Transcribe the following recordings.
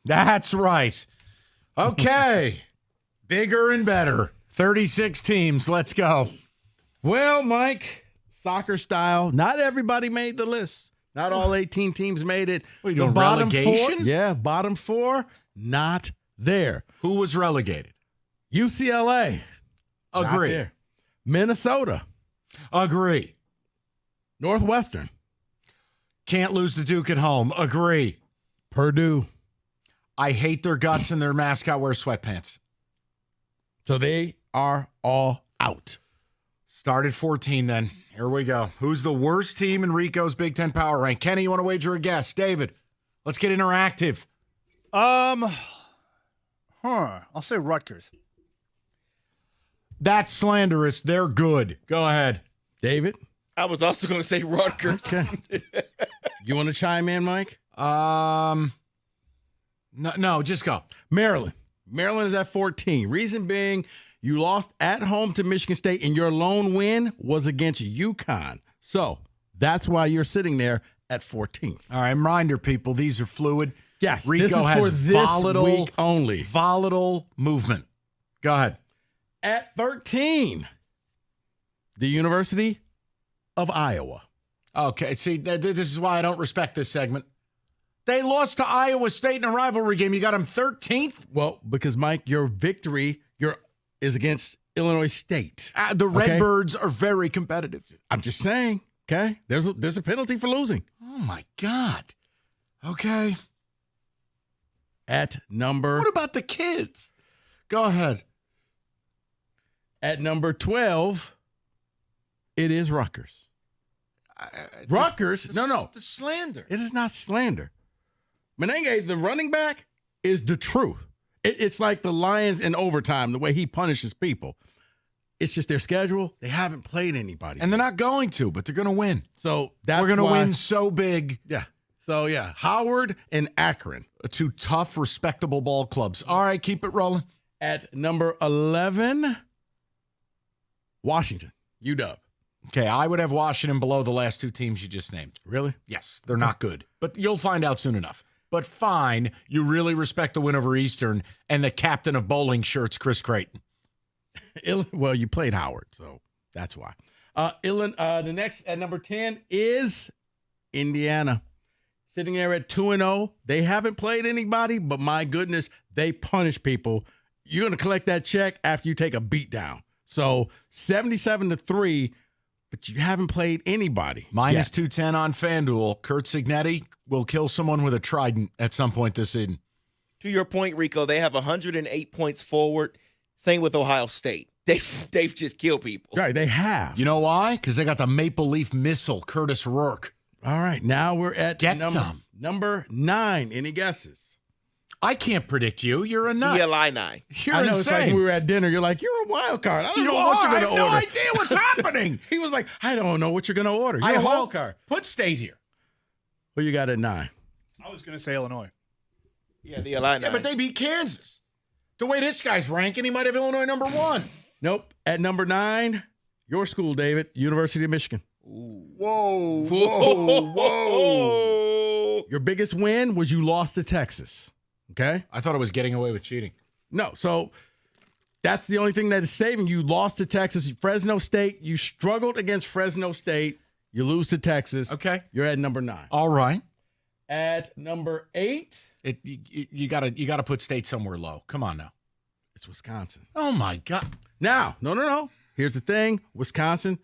That's right. Okay. Bigger and better. 36 teams. Let's go. Well, Mike, soccer style, not everybody made the list. Not all 18 teams made it. What are you The doing, bottom relegation? Four, yeah, bottom four, not there. Who was relegated? UCLA. Not Agree. there. Minnesota. Agree. Northwestern. Can't lose to Duke at home. Agree. Purdue. I hate their guts and their mascot wears sweatpants. So they are all out. Start at 14 then. Here we go. Who's the worst team in Rico's Big Ten Power Rank? Kenny, you want to wager a guess? David, let's get interactive. I'll say Rutgers. That's slanderous. They're good. Go ahead. David? I was also going to say Rutgers. Okay. You want to chime in, Mike? No, just go. Maryland. Maryland is at 14. Reason being, you lost at home to Michigan State, and your lone win was against UConn. So that's why you're sitting there at 14. All right, reminder, people, these are fluid. Yes, Rico this is has for this volatile, week only. Volatile movement. Go ahead. At 13, the University of Iowa. Okay, see, this is why I don't respect this segment. They lost to Iowa State in a rivalry game. You got them 13th? Well, because, Mike, your victory is against Illinois State. The Redbirds are very competitive. I'm just saying, okay? There's a penalty for losing. Oh, my God. Okay. At number... What about the kids? Go ahead. At number 12, it is Rutgers. Rutgers? No. The slander. It is not slander. Menenge, the running back, is the truth. It's like the Lions in overtime, the way he punishes people. It's just their schedule. They haven't played anybody. And they're not going to, but they're going to win. So that's We're going to why- win so big. Yeah. So, yeah, Howard and Akron. Two tough, respectable ball clubs. All right, keep it rolling. At number 11, Washington, UW. Okay, I would have Washington below the last two teams you just named. Really? Yes, they're not good, but you'll find out soon enough. But fine, you really respect the win over Eastern and the captain of bowling shirts, Chris Creighton. Well, you played Howard, so that's why. The next at number 10 is Indiana. Sitting there at 2-0. They haven't played anybody, but my goodness, they punish people. You're going to collect that check after you take a beat down. So 77-3, but you haven't played anybody. Minus yet. 210 on FanDuel. Kurt Signetti will kill someone with a trident at some point this season. To your point, Rico, they have 108 points forward. Same with Ohio State. They've just killed people. Right, they have. You know why? Because they got the Maple Leaf missile, Curtis Rourke. All right, now we're at number 9. Any guesses? I can't predict you. You're a nut. Illini. You're I know insane. it's like we were at dinner. You're like, you're a wild card. I don't know You what you're are. going to I have order. no idea what's happening. He was like, I don't know what you're going to order. You're I a wild hope. card. Put State here. Who you got at 9? I was going to say Illinois. Yeah, the Illini. Yeah, but they beat Kansas. The way this guy's ranking, he might have Illinois number 1. Nope. At number 9, your school, David, University of Michigan. Whoa, whoa, whoa. Your biggest win was you lost to Texas. Okay? I thought it was getting away with cheating. No, so that's the only thing that is saving you. Lost to Texas. Fresno State, you struggled against Fresno State. You lose to Texas. Okay. You're at number 9. All right. At number 8, You gotta put State somewhere low. Come on now. it's Wisconsin. Oh my God. Now, no. Here's the thing. Wisconsin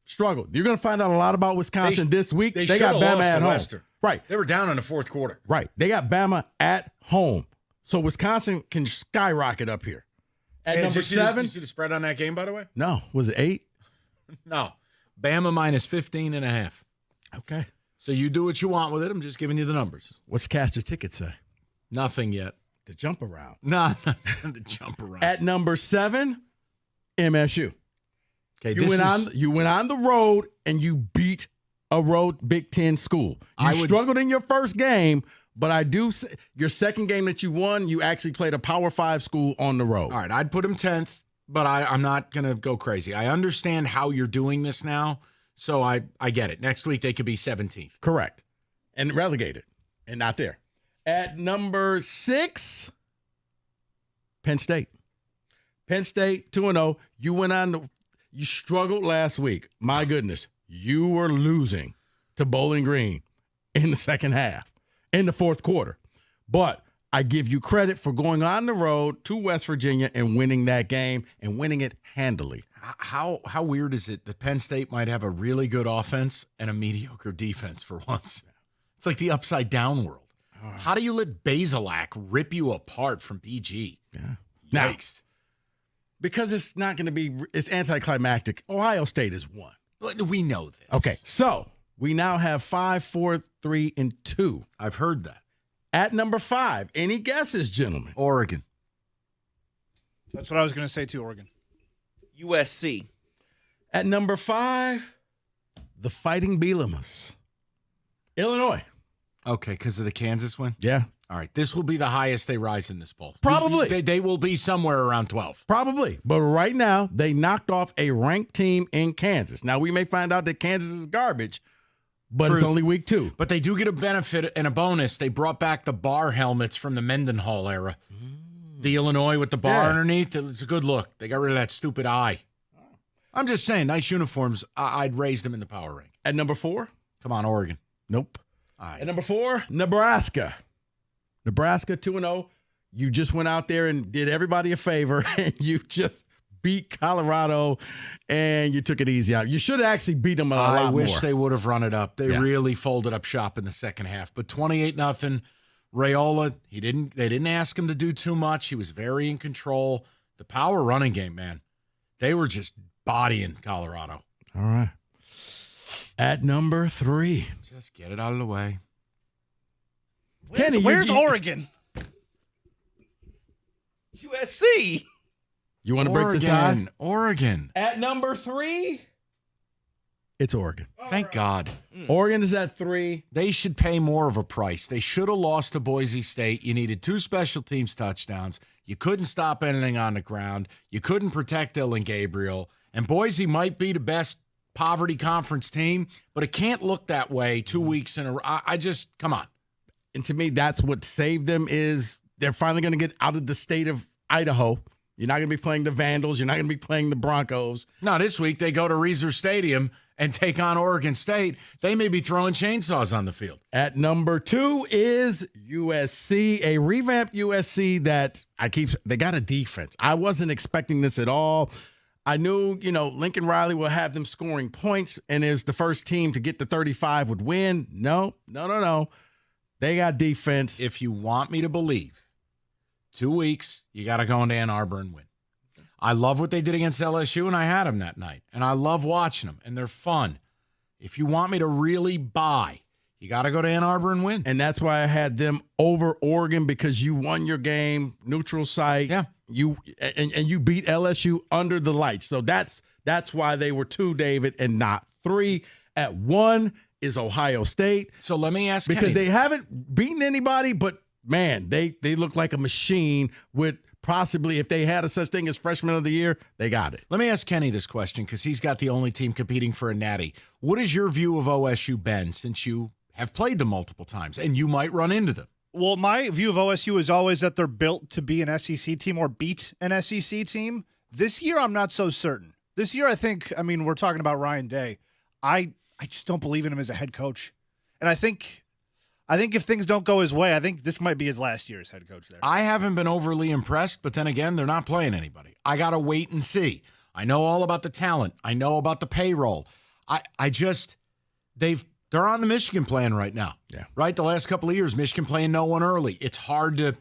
struggled. You're going to find out a lot about Wisconsin this week. They got should've Bama lost at to home. Western. Right. They were down in the fourth quarter. Right. They got Bama at home. So Wisconsin can skyrocket up here. At Hey, number did you see 7. you see the spread on that game, by the way? No. Was it 8? No. Bama minus 15.5. Okay. So you do what you want with it. I'm just giving you the numbers. What's Cash the Ticket say? Nothing yet. The jump around. Nah, the jump around. At number 7, MSU. Okay, You went on the road and you beat a road Big Ten school. You struggled in your first game, but your second game that you won, you actually played a Power 5 school on the road. All right, I'd put him 10th, but I'm not going to go crazy. I understand how you're doing this now, so I get it. Next week, they could be 17th. Correct. And relegated and not there. At number 6, Penn State. Penn State, 2-0. You went on, you struggled last week. My goodness. You were losing to Bowling Green in the second half, in the fourth quarter. But I give you credit for going on the road to West Virginia and winning that game and winning it handily. How weird is it that Penn State might have a really good offense and a mediocre defense for once? It's like the upside down world. How do you let Basilak rip you apart from BG? Yeah. Yikes. Because it's not going to be, it's anticlimactic. Ohio State is 1. We know this. Okay, so we now have 5, 4, 3, and 2. I've heard that. At number 5, any guesses, gentlemen? Oregon. That's what I was going to say too, Oregon. USC. At number 5, the Fighting Bielamas. Illinois. Okay, because of the Kansas win? Yeah. All right, this will be the highest they rise in this poll. Probably. They will be somewhere around 12. Probably. But right now, they knocked off a ranked team in Kansas. Now, we may find out that Kansas is garbage, but it's only week 2. But they do get a benefit and a bonus. They brought back the bar helmets from the Mendenhall era. The Illinois with the bar underneath. It's a good look. They got rid of that stupid eye. I'm just saying, nice uniforms. I'd raise them in the power rank. At number 4? Come on, Oregon. Nope. At number 4, Nebraska. Nebraska 2-0. You just went out there and did everybody a favor, and you just beat Colorado, and you took it easy out. You should have actually beat them a lot more. I wish they would have run it up. They really folded up shop in the second half. But 28-0. Raiola, they didn't ask him to do too much. He was very in control. The power running game, man. They were just bodying Colorado. All right. At number 3. Just get it out of the way. Kenny, where's Oregon? USC. You want to break the tie? Oregon. At number 3, it's Oregon. Thank God. Oregon is at 3. They should pay more of a price. They should have lost to Boise State. You needed 2 special teams touchdowns. You couldn't stop anything on the ground. You couldn't protect Dylan Gabriel. And Boise might be the best poverty conference team, but it can't look that way 2 weeks in a row. I just, come on. And to me, that's what saved them is they're finally going to get out of the state of Idaho. You're not going to be playing the Vandals. You're not going to be playing the Broncos. No, this week they go to Reser Stadium and take on Oregon State. They may be throwing chainsaws on the field. At number 2 is USC, a revamped USC that they got a defense. I wasn't expecting this at all. I knew, Lincoln Riley will have them scoring points and is the first team to get to 35 would win. No. They got defense. If you want me to believe, 2 weeks, you got to go into Ann Arbor and win. I love what they did against LSU, and I had them that night. And I love watching them, and they're fun. If you want me to really buy, you got to go to Ann Arbor and win. And that's why I had them over Oregon, because you won your game, neutral site. Yeah. You beat LSU under the lights. So that's why they were 2, David, and not 3. At 1 is Ohio State. So let me ask because Kenny they this. haven't beaten anybody, but man, they look like a machine with possibly, if they had a such thing as freshman of the year, they got it. Let me ask Kenny this question because he's got the only team competing for a natty. What has your view of OSU been since you have played them multiple times and you might run into them? Well, my view of OSU is always that they're built to be an SEC team or beat an SEC team. This year, I'm not so certain. This year, we're talking about Ryan Day. I just don't believe in him as a head coach. And I think if things don't go his way, I think this might be his last year as head coach there. I haven't been overly impressed, but then again, they're not playing anybody. I got to wait and see. I know all about the talent. I know about the payroll. They're on the Michigan plan right now. Yeah. Right? The last couple of years, Michigan playing no one early. It's hard to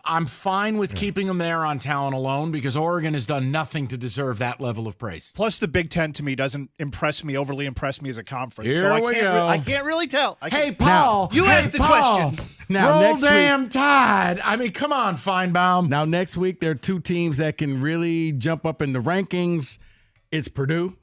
I'm fine with keeping them there on talent alone because Oregon has done nothing to deserve that level of praise. Plus, the Big Ten to me doesn't overly impress me as a conference. Here we go. I can't really tell. Hey, Paul. You asked the question. Now, Roll damn Tide. I mean, come on, Feinbaum. Now, next week, there are 2 teams that can really jump up in the rankings. It's Purdue.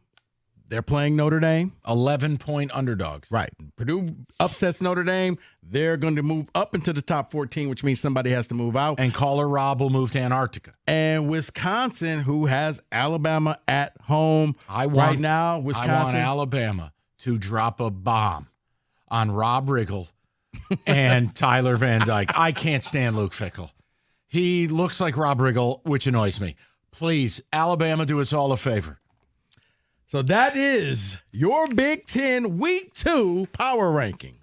They're playing Notre Dame. 11-point underdogs. Right. Purdue upsets Notre Dame. They're going to move up into the top 14, which means somebody has to move out. And Caller Rob will move to Antarctica. And Wisconsin, who has Alabama at home right now. Wisconsin. I want Alabama to drop a bomb on Rob Riggle and Tyler Van Dyke. I can't stand Luke Fickell. He looks like Rob Riggle, which annoys me. Please, Alabama, do us all a favor. So that is your Big Ten Week 2 power ranking.